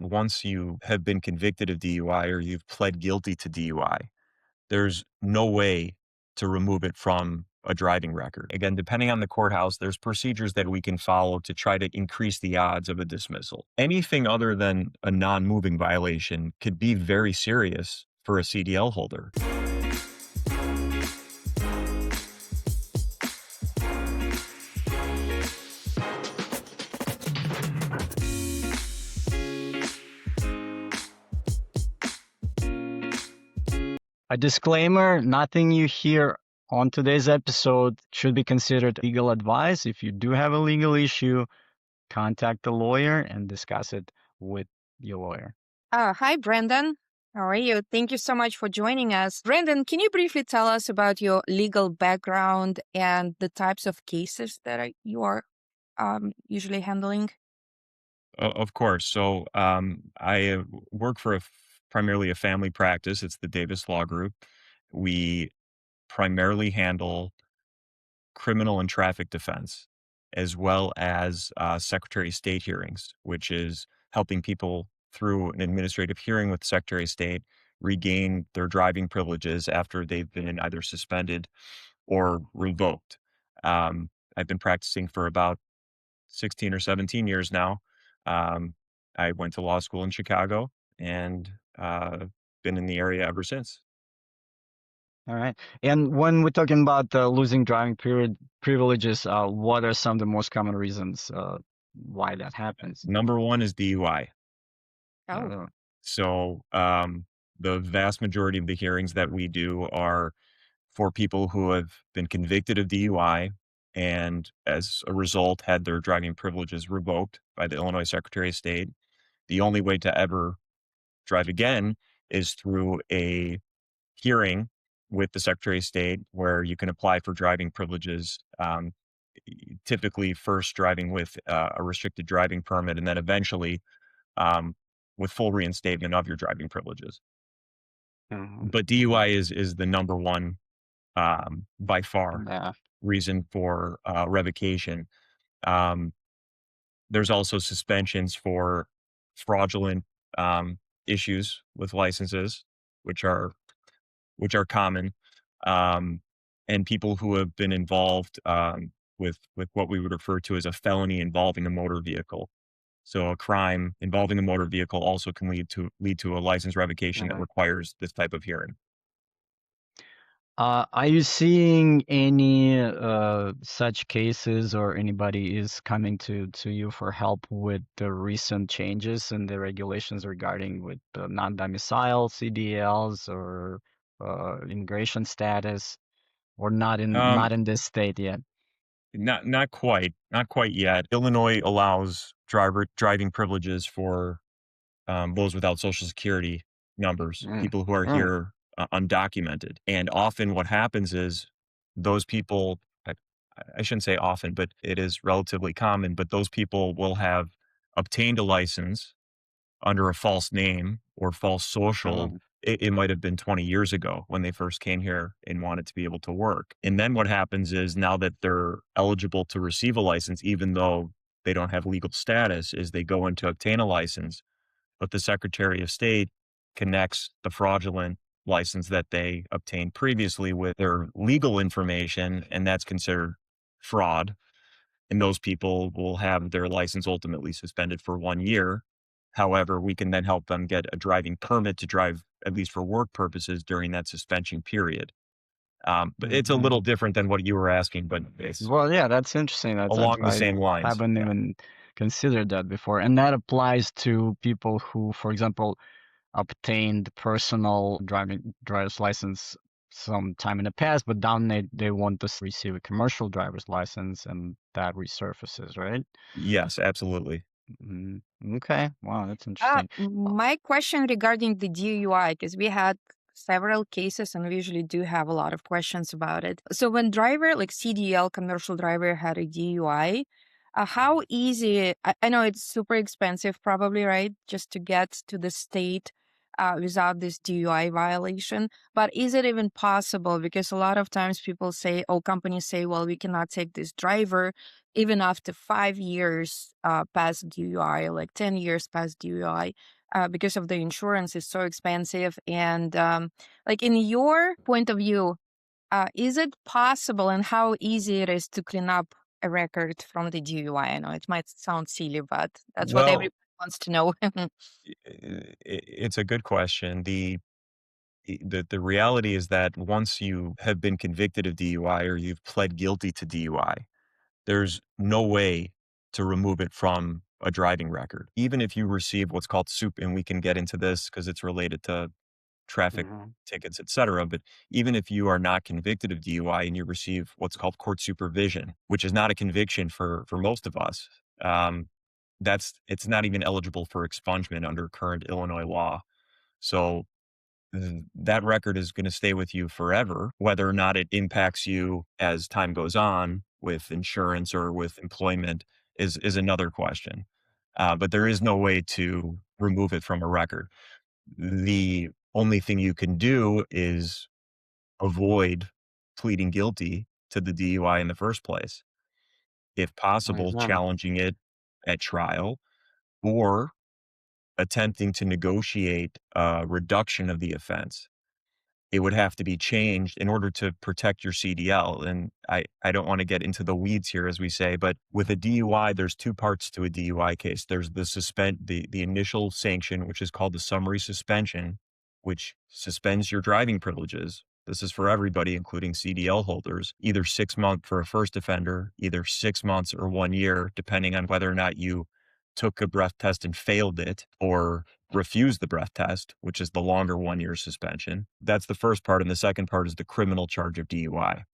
once you have been convicted of DUI or you've pled guilty to DUI, there's no way to remove it from a driving record. Again, depending on the courthouse, there's procedures that we can follow to try to increase the odds of a dismissal. Anything other than a non-moving violation could be very serious for a CDL holder. A disclaimer, nothing you hear on today's episode should be considered legal advice. If you do have a legal issue, contact a lawyer and discuss it with your lawyer. Hi, Brandon. How are you? Thank you so much for joining us. Brandon, can you briefly tell us about your legal background and the types of cases that you are usually handling? Of course. So I work for primarily a family practice. It's the Davis Law Group. We primarily handle criminal and traffic defense, as well as Secretary of State hearings, which is helping people through an administrative hearing with the Secretary of State regain their driving privileges after they've been either suspended or revoked. I've been practicing for about 16 or 17 years now. I went to law school in Chicago and been in the area ever since. All right. And when we're talking about losing driving privileges, what are some of the most common reasons why that happens? Number one is DUI. Oh, So the vast majority of the hearings that we do are for people who have been convicted of DUI and as a result had their driving privileges revoked by the Illinois Secretary of State. The only way to ever drive again is through a hearing with the Secretary of State where you can apply for driving privileges, typically first driving with a restricted driving permit and then eventually with full reinstatement of your driving privileges. But DUI is the number one by far Yeah. reason for revocation. Um, there's also suspensions for fraudulent issues with licenses, which are common, um, and people who have been involved with what we would refer to as a felony involving a motor vehicle. So a crime involving a motor vehicle also can lead to a license revocation that requires this type of hearing. Are you seeing any such cases or anybody is coming to you for help with the recent changes in the regulations regarding with non-domicile CDLs or immigration status, or not Um, in this state yet? not quite yet. Illinois allows driving privileges for those without social security numbers, Mm. people who are Mm. here undocumented. And often what happens is those people, I shouldn't say often, but it is relatively common, but those people will have obtained a license under a false name or false social. Oh. It might have been 20 years ago when they first came here and wanted to be able to work. And then what happens is now that they're eligible to receive a license, even though they don't have legal status, is they go in to obtain a license, but the Secretary of State connects the fraudulent license that they obtained previously with their legal information, and that's considered fraud. And those people will have their license ultimately suspended for 1 year. However, we can then help them get a driving permit to drive, at least for work purposes, during that suspension period. But it's a Mhm. little different than what you were asking, but it's Well, yeah, that's interesting. along the I same lines. haven't Yeah. even considered that before, and that applies to people who, for example, obtained personal driver's license some time in the past, but now they want to receive a commercial driver's license, and that resurfaces, right? Yes, absolutely. Mm, okay, wow, that's interesting. my question regarding the DUI, because we had several cases and we usually do have a lot of questions about it. So when driver, like CDL, commercial driver, had a DUI, how easy, I know it's super expensive probably, right? Just to get to the state without this DUI violation. But is it even possible? Because a lot of times people say, or companies say, well, we cannot take this driver even after 5 years past DUI, like 10 years past DUI, because of the insurance is so expensive. And like in your point of view, is it possible and how easy it is to clean up a record from the DUI? I know it might sound silly, but that's what Well, everybody wants to know. it's a good question. The reality is that once you have been convicted of DUI or you've pled guilty to DUI, there's no way to remove it from a driving record. Even if you receive what's called and we can get into this because it's related to traffic Mhm. tickets, et cetera. But even if you are not convicted of DUI and you receive what's called court supervision, which is not a conviction for most of us, um, it's not even eligible for expungement under current Illinois law. So that record is going to stay with you forever. Whether or not it impacts you as time goes on with insurance or with employment is another question. But there is no way to remove it from a record. The only thing you can do is avoid pleading guilty to the DUI in the first place. If possible, Mhm. challenging it at trial or attempting to negotiate a reduction of the offense. It would have to be changed in order to protect your CDL. And I don't want to get into the weeds here, as we say, but with a DUI, there's two parts to a DUI case. There's the initial sanction, which is called the summary suspension, which suspends your driving privileges. This is for everybody, including CDL holders, either 6 months for a first offender, either 6 months or 1 year, depending on whether or not you took a breath test and failed it, or refuse the breath test, which is the longer 1 year suspension. That's the first part. And the second part is the criminal charge of DUI.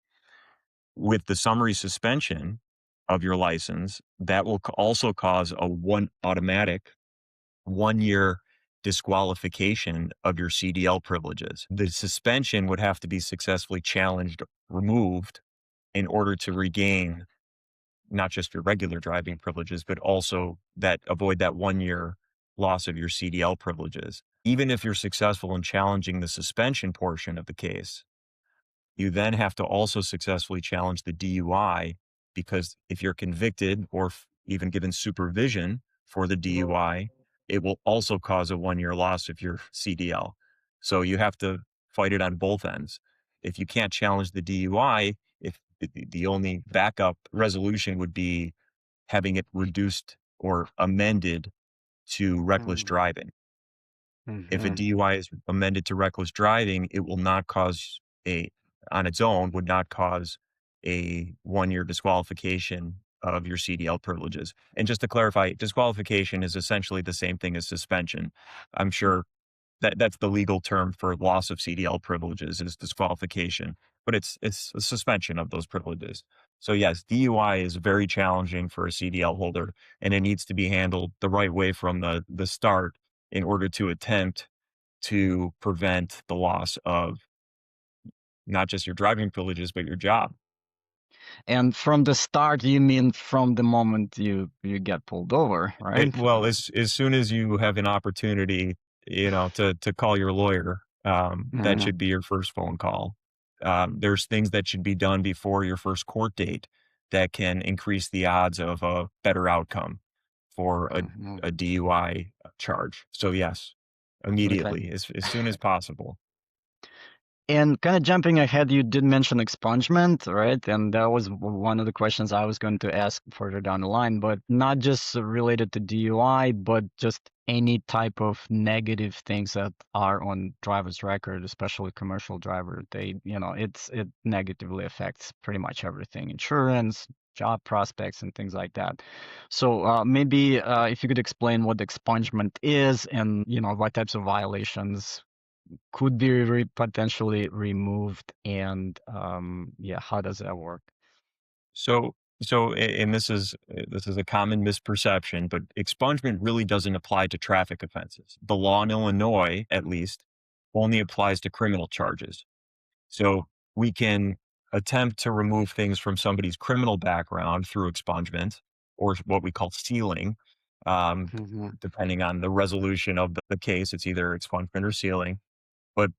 With the summary suspension of your license, that will also cause a automatic 1 year disqualification of your CDL privileges. The suspension would have to be successfully challenged, removed in order to regain not just your regular driving privileges, but also avoid that 1 year loss of your CDL privileges. Even if you're successful in challenging the suspension portion of the case, you then have to also successfully challenge the DUI, because if you're convicted or even given supervision for the DUI, it will also cause a 1 year loss of your CDL. So you have to fight it on both ends. If you can't challenge the DUI, if the only backup resolution would be having it reduced or amended to reckless Mhm. driving. If a Mhm. DUI is amended to reckless driving, it will not cause on its own, would not cause a 1 year disqualification of your CDL privileges. And just to clarify, disqualification is essentially the same thing as suspension. I'm sure that's the legal term for loss of CDL privileges is disqualification, but it's a suspension of those privileges. So yes, DUI is very challenging for a CDL holder, and it needs to be handled the right way from the start in order to attempt to prevent the loss of not just your driving privileges, but your job. And from the start, you mean from the moment you get pulled over, right? Well, as soon as you have an opportunity, to call your lawyer, that Mhm. should be your first phone call. There's things that should be done before your first court date that can increase the odds of a better outcome for Mhm. a DUI charge. So yes, Okay. immediately, as soon as possible. And kind of jumping ahead, you did mention expungement, right? And that was one of the questions I was going to ask further down the line, but not just related to DUI, but just any type of negative things that are on driver's record, especially commercial driver. It negatively affects pretty much everything, insurance, job prospects, and things like that. So maybe if you could explain what expungement is and, what types of violations could be potentially removed, and yeah, how does that work? And this is a common misperception, but expungement really doesn't apply to traffic offenses. The law in Illinois, at least, only applies to criminal charges. So we can attempt to remove things from somebody's criminal background through expungement or what we call sealing. Hmm. Depending on the resolution of the case, it's either expungement or sealing. But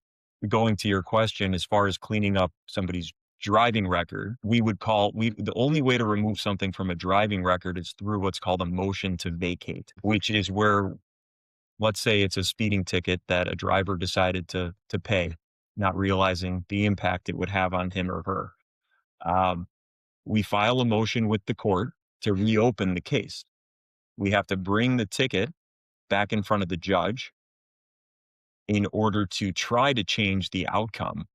going to your question, as far as cleaning up somebody's driving record, the only way to remove something from a driving record is through what's called a motion to vacate, which is where, let's say it's a speeding ticket that a driver decided to pay, not realizing the impact it would have on him or her. Um, we file a motion with the court to reopen the case. We have to bring the ticket back in front of the judge in order to try to change the outcome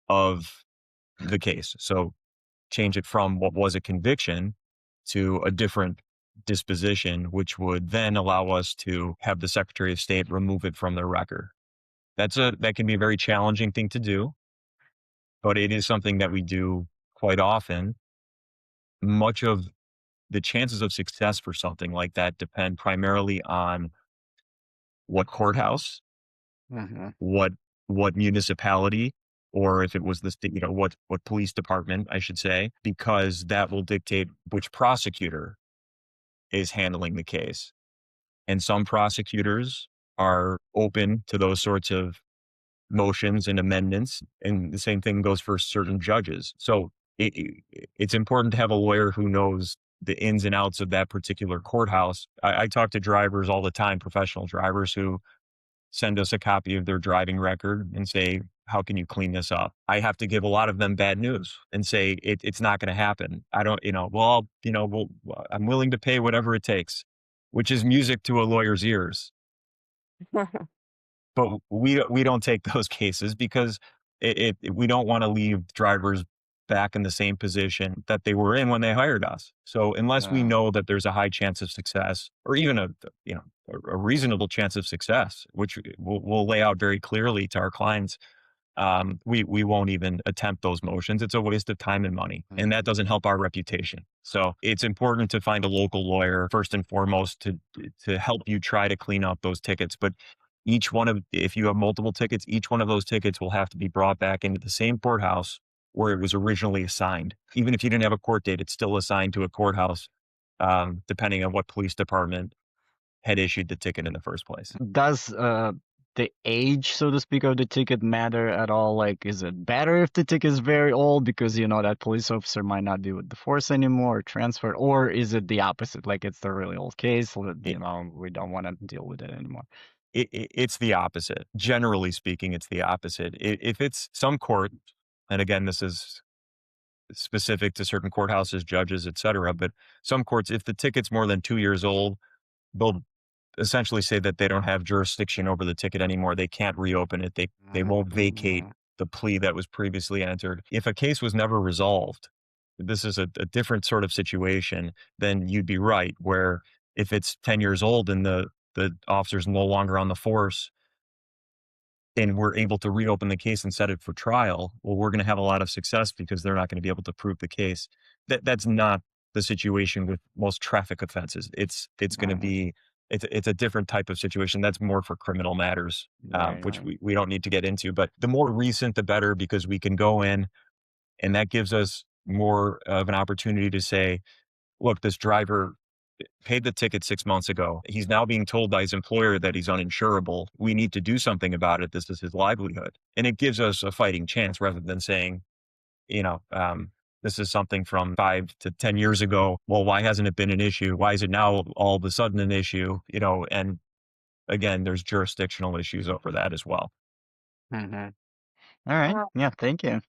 of the case. So change it from what was a conviction to a different disposition, which would then allow us to have the Secretary of State remove it from their record. That can be a very challenging thing to do, but it is something that we do quite often. Much of the chances of success for something like that depend primarily on what courthouse, Hmm. what municipality, or if it was the state, what police department, I should say, because that will dictate which prosecutor is handling the case. And some prosecutors are open to those sorts of motions and amendments, and the same thing goes for certain judges. So it's important to have a lawyer who knows the ins and outs of that particular courthouse. I talk to drivers all the time, professional drivers who send us a copy of their driving record and say, how can you clean this up? I have to give a lot of them bad news and say, it's not going to happen. I don't, I'm willing to pay whatever it takes, which is music to a lawyer's ears. But we don't take those cases because we don't want to leave drivers back in the same position that they were in when they hired us. So unless we know that there's a high chance of success, or even a reasonable chance of success, which we'll lay out very clearly to our clients, we won't even attempt those motions. It's a waste of time and money, and that doesn't help our reputation. So it's important to find a local lawyer first and foremost to help you try to clean up those tickets. But if you have multiple tickets, each one of those tickets will have to be brought back into the same courthouse where it was originally assigned. Even if you didn't have a court date, it's still assigned to a courthouse, depending on what police department had issued the ticket in the first place. Does the age, so to speak, of the ticket matter at all? Like, is it better if the ticket is very old because that police officer might not be with the force anymore or transferred, or is it the opposite? Like, it's the really old case, we don't want to deal with it anymore. It's the opposite. Generally speaking, it's the opposite. If it's some court, and again, this is specific to certain courthouses, judges, et cetera, but some courts, if the ticket's more than 2 years old, they'll essentially say that they don't have jurisdiction over the ticket anymore. They can't reopen it. They won't vacate the plea that was previously entered. If a case was never resolved, this is a different sort of situation, then you'd be right, where if it's 10 years old and the officer's no longer on the force and we're able to reopen the case and set it for trial, well, we're going to have a lot of success because they're not going to be able to prove the case. That's not the situation with most traffic offenses. It's going to be, it's a different type of situation. That's more for criminal matters, which we don't need to get into. But the more recent, the better, because we can go in and that gives us more of an opportunity to say, look, this driver paid the ticket 6 months ago. He's now being told by his employer that he's uninsurable. We need to do something about it. This is his livelihood. And it gives us a fighting chance rather than saying, this is something from 5 to 10 years ago. Well, why hasn't it been an issue? Why is it now all of a sudden an issue? And again, there's jurisdictional issues over that as well. All right. Yeah. Thank you.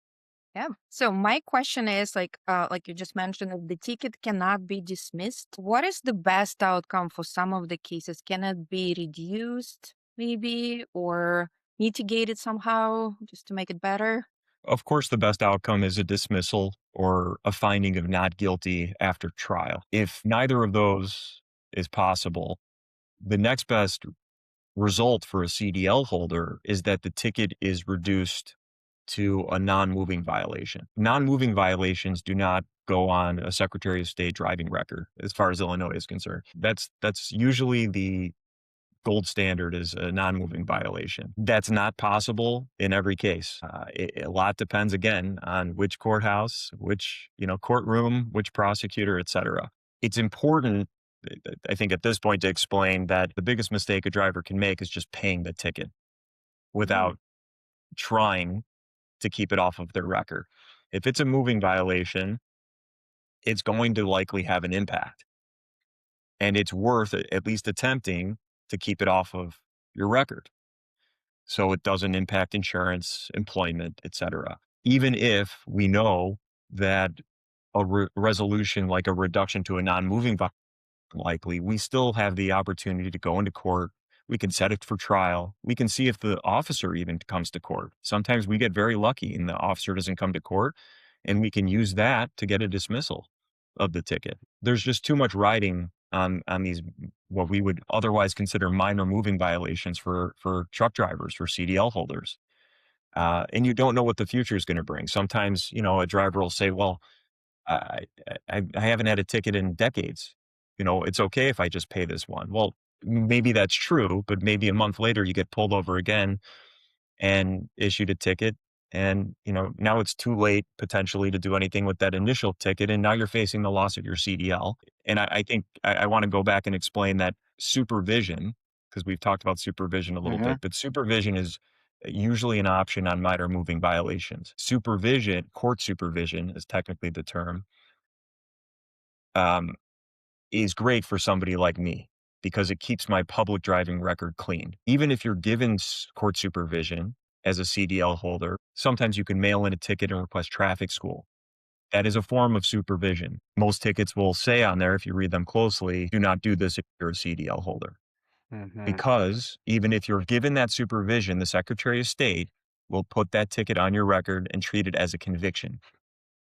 Yeah. So my question is like you just mentioned, if the ticket cannot be dismissed, what is the best outcome for some of the cases? Can it be reduced maybe or mitigated somehow just to make it better? Of course, the best outcome is a dismissal or a finding of not guilty after trial. If neither of those is possible, the next best result for a CDL holder is that the ticket is reduced to a non-moving violation. Non-moving violations do not go on a Secretary of State driving record as far as Illinois is concerned. That's usually the gold standard, is a non-moving violation. That's not possible in every case. A lot depends, again, on which courthouse, which courtroom, which prosecutor, et cetera. It's important I think at this point to explain that the biggest mistake a driver can make is just paying the ticket Mm. without trying to keep it off of their record. If it's a moving violation, it's going to likely have an impact, and it's worth at least attempting to keep it off of your record so it doesn't impact insurance, employment, etc. Even if we know that a resolution like a reduction to a non-moving likely, we still have the opportunity to go into court. We can set it for trial. We can see if the officer even comes to court. Sometimes we get very lucky and the officer doesn't come to court, and we can use that to get a dismissal of the ticket. There's just too much riding on these what we would otherwise consider minor moving violations for truck drivers, for CDL holders. And you don't know what the future is going to bring. Sometimes, a driver will say, well, I, I haven't had a ticket in decades. It's okay if I just pay this one. Well, maybe that's true, but maybe a month later you get pulled over again and issued a ticket. And, now it's too late potentially to do anything with that initial ticket. And now you're facing the loss of your CDL. And I think I want to go back and explain that supervision, because we've talked about supervision a little Hmm. bit, but supervision is usually an option on minor moving violations. Supervision, court supervision is technically the term, um, is great for somebody like me because it keeps my public driving record clean. Even if you're given court supervision as a CDL holder, sometimes you can mail in a ticket and request traffic school. That is a form of supervision. Most tickets will say on there, if you read them closely, do not do this if you're a CDL holder. Hmm. Because even if you're given that supervision, the Secretary of State will put that ticket on your record and treat it as a conviction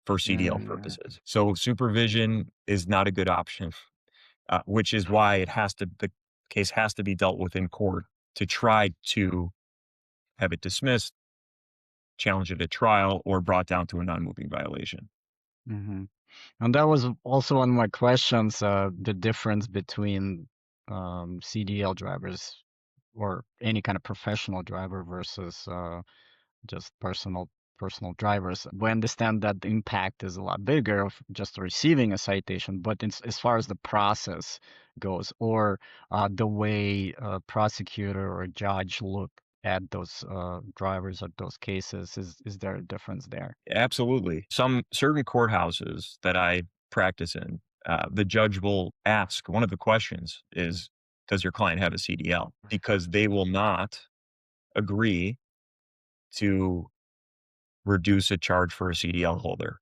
for CDL Mm. purposes. So supervision is not a good option, which is why the case has to be dealt with in court to try to have it dismissed, challenge it at trial, or brought down to a non-moving violation. Hmm. And that was also one of my questions, the difference between CDL drivers or any kind of professional driver versus just personal drivers. We understand that the impact is a lot bigger of just receiving a citation, but as far as the process goes, or the way a prosecutor or a judge look at those drivers at those cases, is there a difference there? Absolutely. Some certain courthouses that I practice in, the judge will ask, one of the questions is, does your client have a CDL? Because they will not agree to reduce a charge for a CDL holder.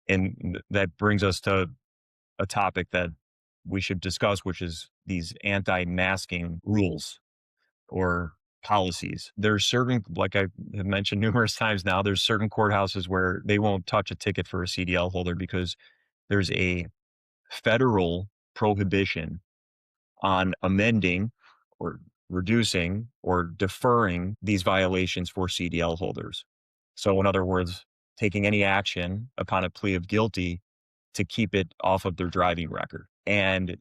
And that brings us to a topic that we should discuss, which is these anti-masking rules or policies. There's certain, like I have mentioned numerous times now, there's certain courthouses where they won't touch a ticket for a CDL holder because there's a federal prohibition on amending or reducing or deferring these violations for CDL holders. So, in other words, taking any action upon a plea of guilty to keep it off of their driving record. And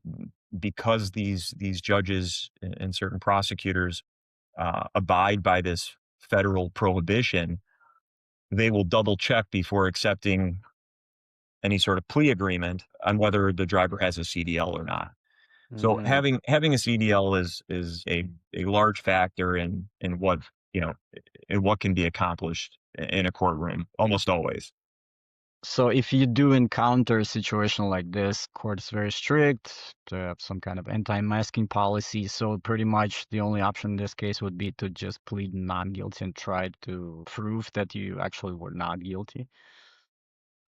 because these judges and certain prosecutors abide by this federal prohibition, they will double check before accepting any sort of plea agreement on whether the driver has a CDL or not. So Hmm. having a CDL is a large factor in what in what can be accomplished in a courtroom almost always. So if you do encounter a situation like this, court is very strict. They have some kind of anti-masking policy. So pretty much the only option in this case would be to just plead not guilty and try to prove that you actually were not guilty.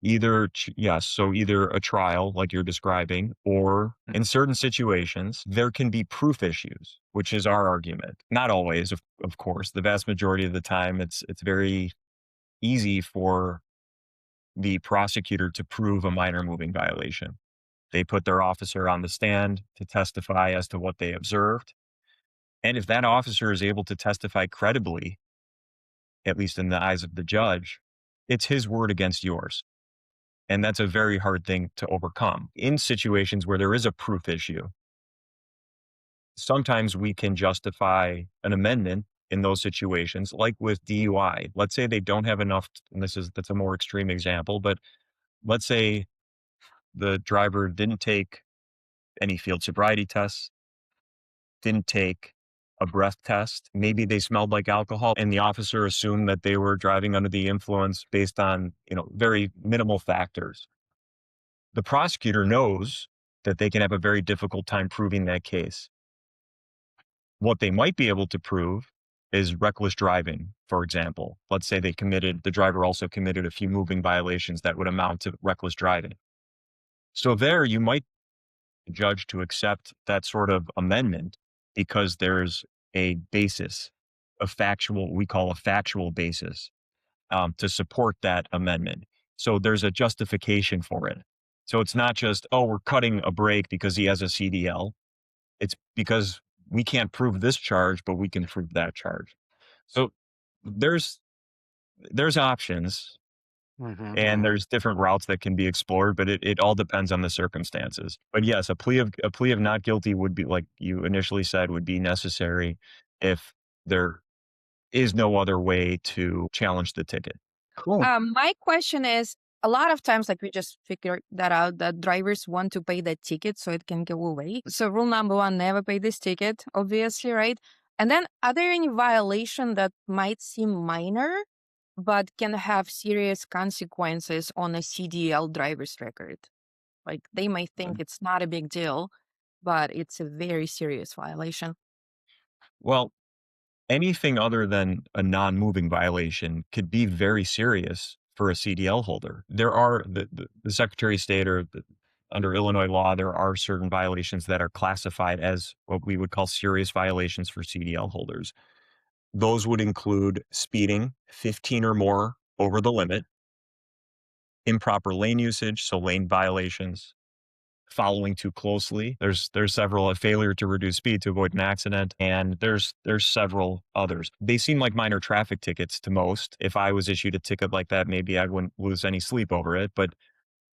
Yes, so either a trial like you're describing, or in certain situations, there can be proof issues, which is our argument. Not always, of course. The vast majority of the time, it's very easy for the prosecutor to prove a minor moving violation. They put their officer on the stand to testify as to what they observed. And if that officer is able to testify credibly, at least in the eyes of the judge, it's his word against yours. And that's a very hard thing to overcome. In situations where there is a proof issue, sometimes we can justify an amendment in those situations, like with DUI. Let's say they don't have enough, and that's a more extreme example, but let's say the driver didn't take any field sobriety tests, didn't take a breath test. Maybe they smelled like alcohol and the officer assumed that they were driving under the influence based on, very minimal factors. The prosecutor knows that they can have a very difficult time proving that case. What they might be able to prove is reckless driving, for example. Let's say the driver also committed a few moving violations that would amount to reckless driving. So there you might judge to accept that sort of amendment because there's a basis, we call a factual basis, to support that amendment. So there's a justification for it. So it's not just, oh, we're cutting a break because he has a CDL. It's because we can't prove this charge, but we can prove that charge. So there's options and Mm-hmm. there's different routes that can be explored, but it all depends on the circumstances. But yes, a plea of not guilty would be, like you initially said, would be necessary if there is no other way to challenge the ticket. Cool. My question is, a lot of times, like we just figured that out, that drivers want to pay the ticket so it can go away. So rule number one, never pay this ticket, obviously, right? And then are there any violation that might seem minor, but can have serious consequences on a CDL driver's record? Like they might think it's not a big deal, but it's a very serious violation. Well, anything other than a non-moving violation could be very serious for a CDL holder. There are the Secretary of State under Illinois law, there are certain violations that are classified as what we would call serious violations for CDL holders. Those would include speeding 15 or more over the limit, improper lane usage, so lane violations, following too closely. There's several, a failure to reduce speed to avoid an accident, and there's several others. They seem like minor traffic tickets to most. If I was issued a ticket like that, maybe I wouldn't lose any sleep over it, but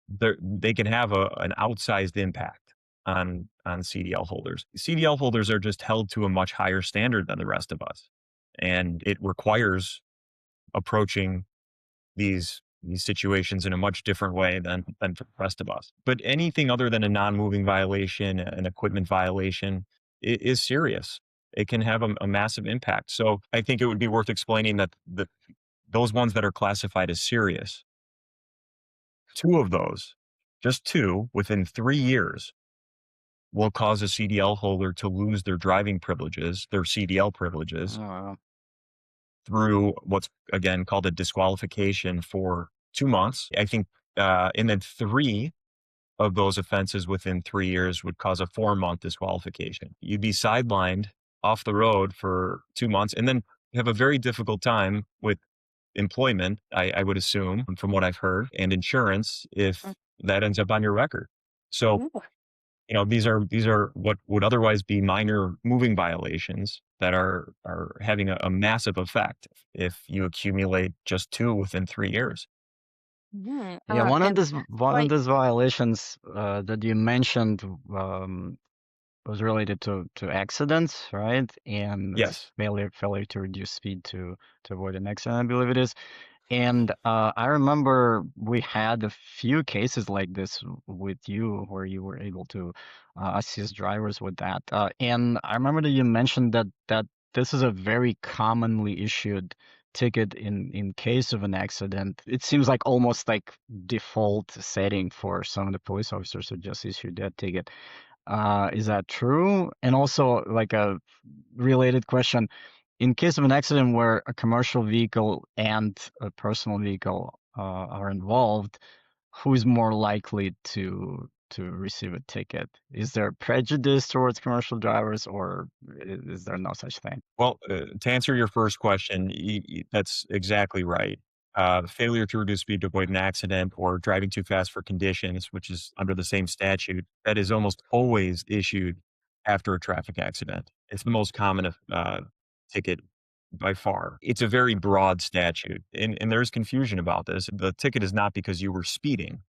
they can have an outsized impact on CDL holders. CDL holders are just held to a much higher standard than the rest of us, and it requires approaching these situations in a much different way than for the rest of us. But anything other than a non-moving violation, an equipment violation, is serious. It can have a massive impact. So I think it would be worth explaining that those ones that are classified as serious, two of those, just two, within 3 years, will cause a CDL holder to lose their driving privileges, their CDL privileges, Uh, through what's again called a disqualification for 2 months. I think, and then three of those offenses within 3 years would cause a 4-month disqualification. You'd be sidelined off the road for 2 months and then have a very difficult time with employment, I would assume, from what I've heard, and insurance if that ends up on your record. So Mm. these are what would otherwise be minor moving violations that are having a massive effect if you accumulate just two within 3 years. Mhm. yeah, And one of like, these violations that you mentioned was related to accidents, right? And it's Yes. failure to reduce speed to avoid an accident, I believe it is. And I remember we had a few cases like this with you where you were able to assist drivers with that. And I remember that you mentioned that this is a very commonly issued ticket in case of an accident. It seems like almost like default setting for some of the police officers who just issued that ticket. Is that true? And also, like a related question, in case of an accident where a commercial vehicle and a personal vehicle are involved, who's more likely to receive a ticket? Is there prejudice towards commercial drivers, or is there no such thing? Well, to answer your first question, that's exactly right. Failure to reduce speed to avoid an accident or driving too fast for conditions, which is under the same statute, that is almost always issued after a traffic accident. It's the most common ticket by far. It's a very broad statute, and there's confusion about this. The ticket is not because you were speeding;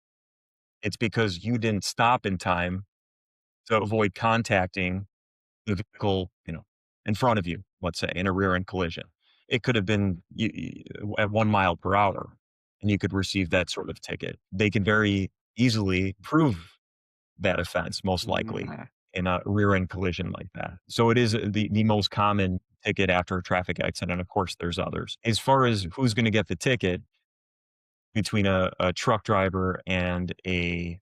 it's because you didn't stop in time to avoid contacting the vehicle, in front of you, let's say, in a rear end collision. It could have been at 1 mile per hour, and you could receive that sort of ticket. They can very easily prove that offense, most likely, Mm, in a rear end collision like that. So it is the most common ticket after a traffic accident. Of course, there's others. As far as who's going to get the ticket between a truck driver and a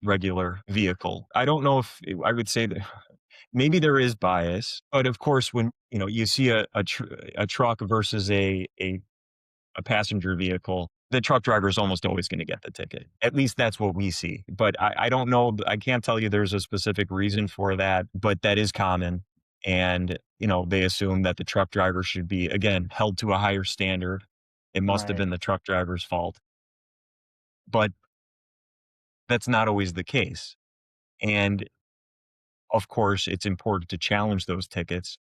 regular vehicle, I don't know if I would say that maybe there is bias, but of course, when you see a truck versus a passenger vehicle, the truck driver is almost always going to get the ticket. At least that's what we see. But I don't know. I can't tell you there's a specific reason for that, but that is common. And, they assume that the truck driver should be, again, held to a higher standard. It must have right. been the truck driver's fault. But that's not always the case. And of course, it's important to challenge those tickets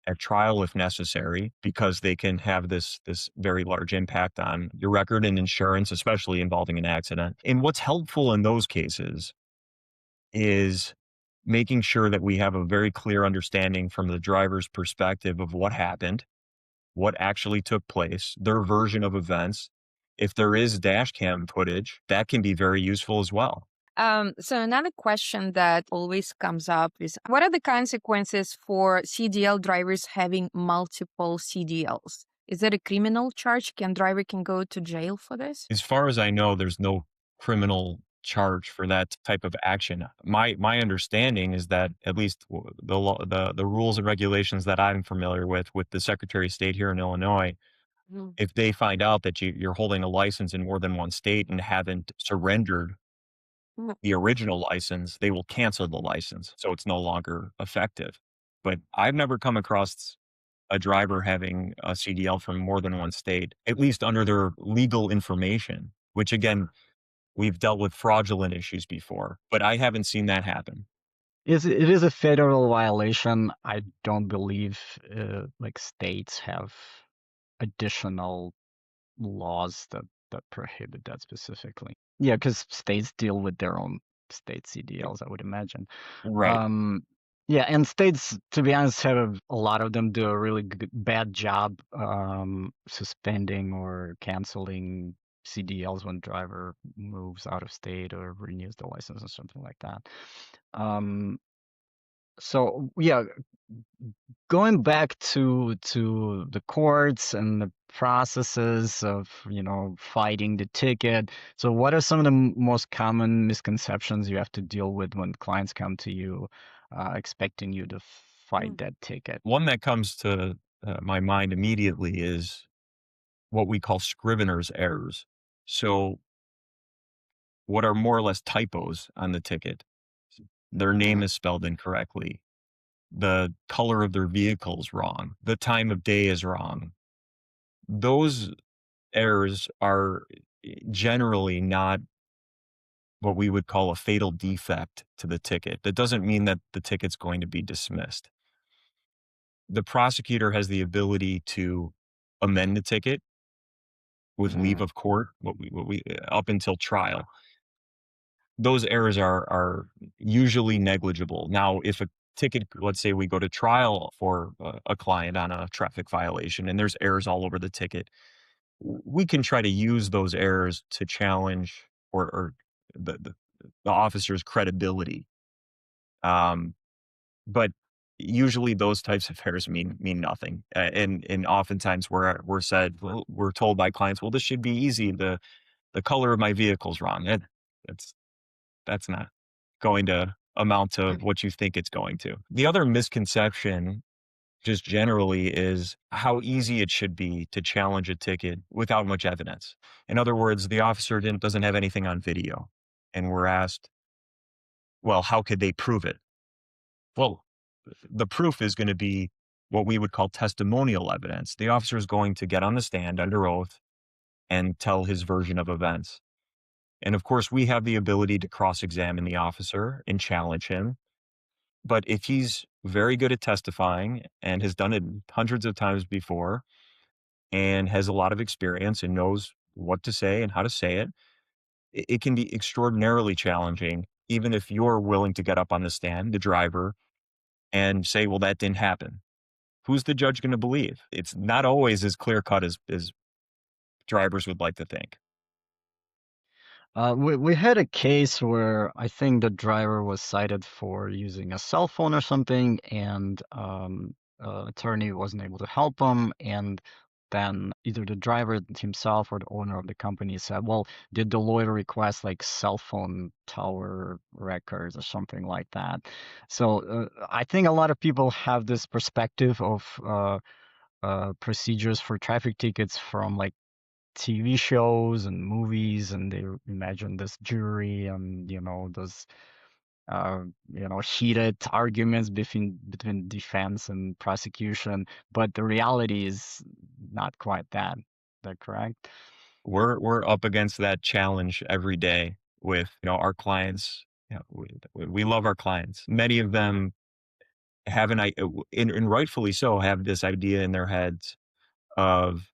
at trial if necessary, because they can have this very large impact on your record and insurance, especially involving an accident. And what's helpful in those cases is making sure that we have a very clear understanding from the driver's perspective of what happened, what actually took place, their version of events. If there is dash cam footage, that can be very useful as well. So another question that always comes up is, what are the consequences for CDL drivers having multiple CDLs? Is that a criminal charge? Driver can go to jail for this? As far as I know, there's no criminal charge for that type of action. My understanding is that at least the law, the rules and regulations that I'm familiar with the Secretary of State here in Illinois, Mm. if they find out that you're holding a license in more than one state and haven't surrendered Mm. the original license, they will cancel the license, so it's no longer effective. But I've never come across a driver having a CDL from more than one state, at least under their legal information, which again, we've dealt with fraudulent issues before, but I haven't seen that happen. It is a federal violation. I don't believe like states have additional laws that prohibit that specifically. Yeah, because states deal with their own state CDLs, I would imagine. Right. Um, yeah, and states, to be honest, have a lot of them do a really bad job suspending or canceling CDLs when driver moves out of state or renews the license or something like that. Um, so yeah, going back to the courts and the processes of fighting the ticket. So what are some of the most common misconceptions you have to deal with when clients come to you expecting you to fight Mm. that ticket? One that comes to my mind immediately is what we call scrivener's errors. So, what are more or less typos on the ticket? Their name Mm. is spelled incorrectly. The color of their vehicle is wrong. The time of day is wrong. Those errors are generally not what we would call a fatal defect to the ticket. That doesn't mean that the ticket's going to be dismissed. The prosecutor has the ability to amend the ticket with leave Mm, of court, what we up until trial. Those errors are usually negligible. Now, if a ticket, let's say we go to trial for a client on a traffic violation and there's errors all over the ticket, we can try to use those errors to challenge or the the officer's credibility. Um, but usually those types of errors mean nothing. And oftentimes we're told by clients, well, this should be easy. The color of my vehicle's wrong. That's that's not going to amount to what you think it's going to. The other misconception just generally is how easy it should be to challenge a ticket without much evidence. In other words, the officer doesn't have anything on video. And we're asked, well, how could they prove it? Well, the proof is going to be what we would call testimonial evidence. The officer is going to get on the stand under oath and tell his version of events. And of course, we have the ability to cross examine the officer and challenge him. But if he's very good at testifying and has done it hundreds of times before and has a lot of experience and knows what to say and how to say it, it can be extraordinarily challenging, even if you're willing to get up on the stand, the driver, and say, well, that didn't happen. Who's the judge going to believe? It's not always as clear cut as drivers would like to think. We had a case where I think the driver was cited for using a cell phone or something, and attorney wasn't able to help him. And then either the driver himself or the owner of the company said, "Well, did the lawyer request like cell phone tower records or something like that?" So I think a lot of people have this perspective of procedures for traffic tickets from like TV shows and movies, and they imagine this jury and those uh, heated arguments between defense and prosecution. But the reality is not quite that. Is that correct? We're up against that challenge every day with, our clients. We love our clients. Many of them have and rightfully so, have this idea in their heads of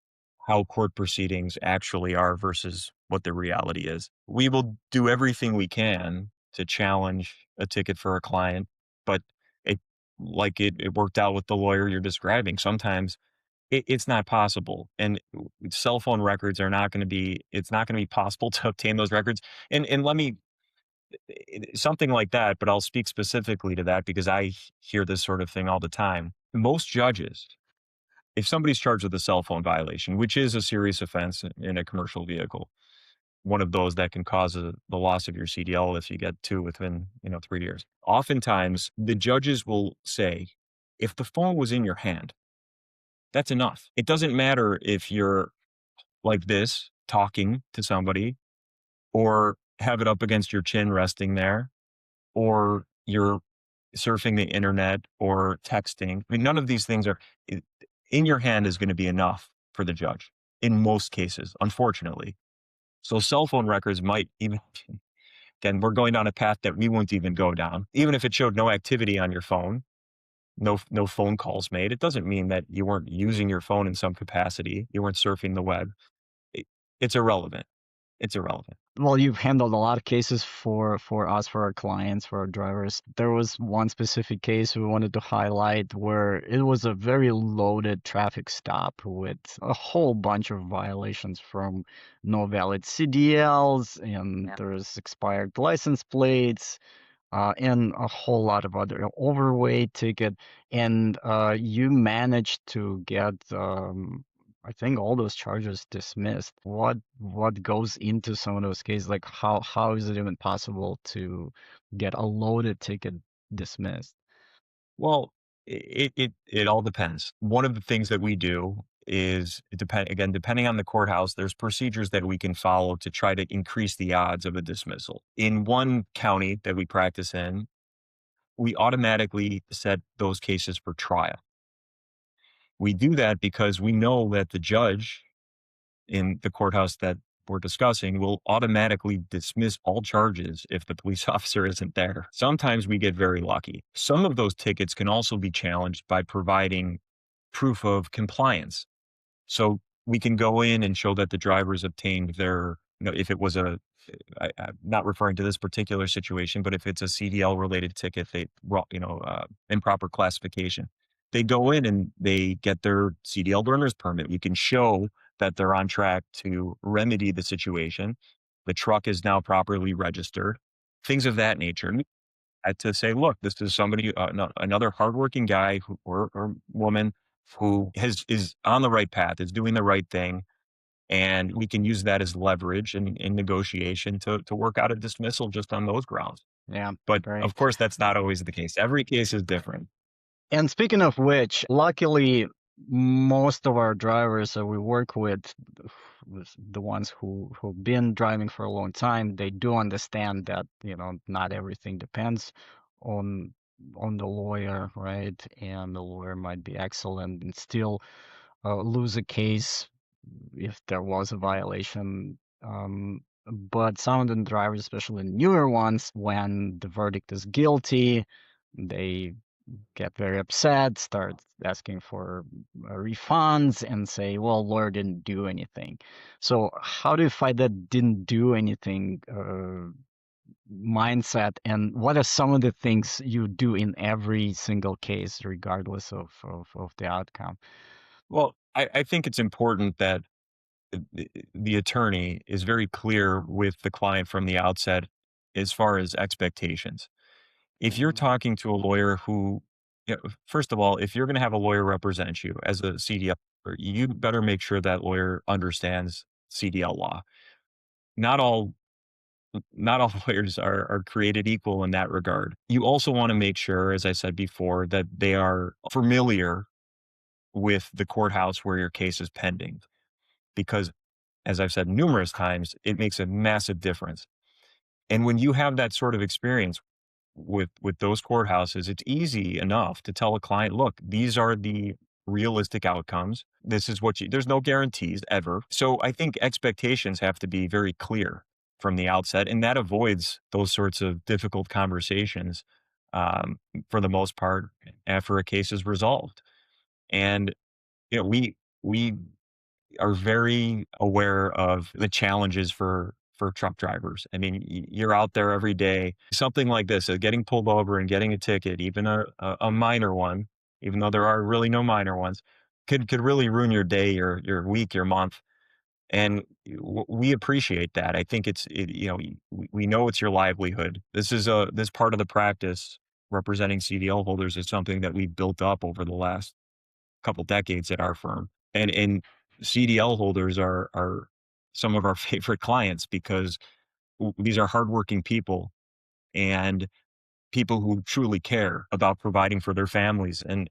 how court proceedings actually are versus what the reality is. We will do everything we can to challenge a ticket for a client, but it it worked out with the lawyer you're describing. Sometimes it's not possible, and cell phone records are not going to be. It's not going to be possible to obtain those records. And let me something like that, but I'll speak specifically to that because I hear this sort of thing all the time. Most judges, if somebody's charged with a cell phone violation, which is a serious offense in a commercial vehicle, one of those that can cause the loss of your CDL if you get two within 3 years. Oftentimes, the judges will say, if the phone was in your hand, that's enough. It doesn't matter if you're like this, talking to somebody, or have it up against your chin resting there, or you're surfing the internet or texting. I mean, none of these things are in your hand is going to be enough for the judge in most cases, unfortunately. So cell phone records might even, again, we're going down a path that we won't even go down. Even if it showed no activity on your phone, no phone calls made, it doesn't mean that you weren't using your phone in some capacity. You weren't surfing the web. It, it's irrelevant. It's irrelevant. Well, you've handled a lot of cases for us, for our clients, for our drivers. There was one specific case we wanted to highlight where it was a very loaded traffic stop with a whole bunch of violations, from no valid CDLs, and Yeah. there's expired license plates, and a whole lot of other overweight ticket. And you managed to get, I think, all those charges dismissed. What goes into some of those cases? Like how is it even possible to get a loaded ticket dismissed? Well, it all depends. One of the things that we do is depending on the courthouse, there's procedures that we can follow to try to increase the odds of a dismissal. In one county that we practice in, we automatically set those cases for trial. We do that because we know that the judge in the courthouse that we're discussing will automatically dismiss all charges if the police officer isn't there. Sometimes we get very lucky. Some of those tickets can also be challenged by providing proof of compliance. So we can go in and show that the drivers obtained their, if it was I'm not referring to this particular situation, but if it's a CDL related ticket, improper classification, they go in and they get their CDL learner's permit. You can show that they're on track to remedy the situation. The truck is now properly registered, things of that nature. And to say, look, this is somebody, another hardworking guy or woman who is on the right path, is doing the right thing, and we can use that as leverage in negotiation to work out a dismissal just on those grounds. Yeah, But of great. course, that's not always the case. Every case is different. And speaking of which, luckily, most of our drivers that we work with the ones who've been driving for a long time, they do understand that not everything depends on the lawyer, right? And the lawyer might be excellent and still lose a case if there was a violation. But some of the drivers, especially newer ones, when the verdict is guilty, they get very upset, start asking for refunds, and say, well, lawyer didn't do anything. So how do you fight that didn't do anything mindset, and what are some of the things you do in every single case, regardless of the outcome? Well, I think it's important that the attorney is very clear with the client from the outset as far as expectations. If you're Mhm. talking to a lawyer who, first of all, if you're going to have a lawyer represent you as a CDL, you better make sure that lawyer understands CDL law. Not all not all lawyers are created equal in that regard. You also want to make sure, as I said before, that they are familiar with the courthouse where your case is pending, because, as I've said numerous times, it makes a massive difference. And when you have that sort of experience with those courthouses, it's easy enough to tell a client, look, these are the realistic outcomes. This is what you, there's no guarantees ever. So I think expectations have to be very clear from the outset, and that avoids those sorts of difficult conversations for the most part after a case is resolved. And we are very aware of the challenges for truck drivers. I mean, you're out there every day. Something like this, getting pulled over and getting a ticket, even a minor one, even though there are really no minor ones, could really ruin your day, your week, your month. And we appreciate that. I think we know it's your livelihood. This part of the practice representing CDL holders is something that we built up over the last couple decades at our firm. And CDL holders are some of our favorite clients because these are hardworking people and people who truly care about providing for their families, and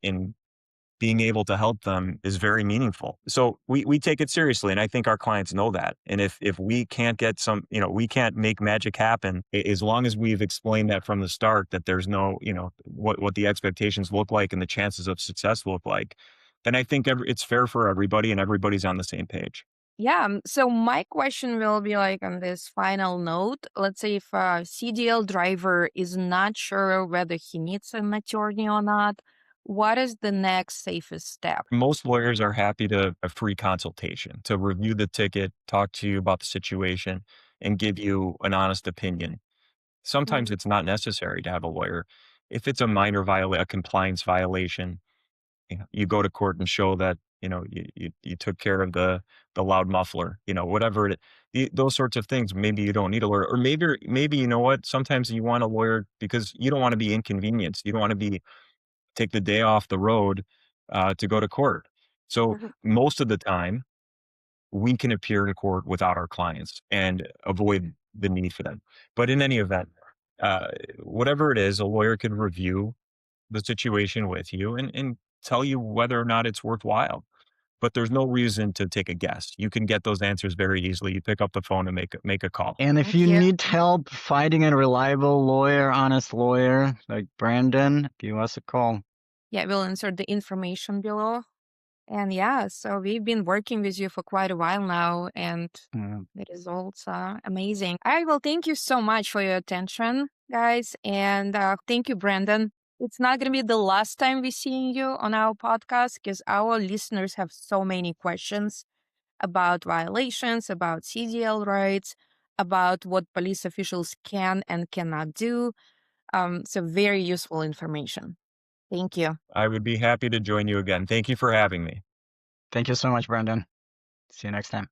being able to help them is very meaningful. So we take it seriously, and I think our clients know that. And if we can't get we can't make magic happen, as long as we've explained that from the start, that there's no, what the expectations look like and the chances of success look like, then I think it's fair for everybody and everybody's on the same page. Yeah. So my question will be like on this final note. Let's say if a CDL driver is not sure whether he needs an attorney or not, what is the next safest step? Most lawyers are happy to a free consultation to review the ticket, talk to you about the situation, and give you an honest opinion. Sometimes Mhm. it's not necessary to have a lawyer. If it's a minor a compliance violation, you go to court and show that, you took care of the loud muffler, whatever those sorts of things. Maybe you don't need a lawyer, or maybe you know what? Sometimes you want a lawyer because you don't want to be inconvenienced. You don't want to be take the day off the road to go to court. So Mhm. most of the time, we can appear in court without our clients and avoid the need for them. But in any event, uh, whatever it is, a lawyer can review the situation with you and tell you whether or not it's worthwhile. But there's no reason to take a guess. You can get those answers very easily. You pick up the phone and make a call. And if Thank you you. need help finding a reliable lawyer, honest lawyer like Brandon, give us a call. Yeah, we'll insert the information below. And yeah, so we've been working with you for quite a while now, and Yeah. the results are amazing. I will thank you so much for your attention, guys. And thank you, Brandon. It's not going to be the last time we're seeing you on our podcast because our listeners have so many questions about violations, about CDL rights, about what police officials can and cannot do. So, very useful information. Thank you. I would be happy to join you again. Thank you for having me. Thank you so much, Brandon. See you next time.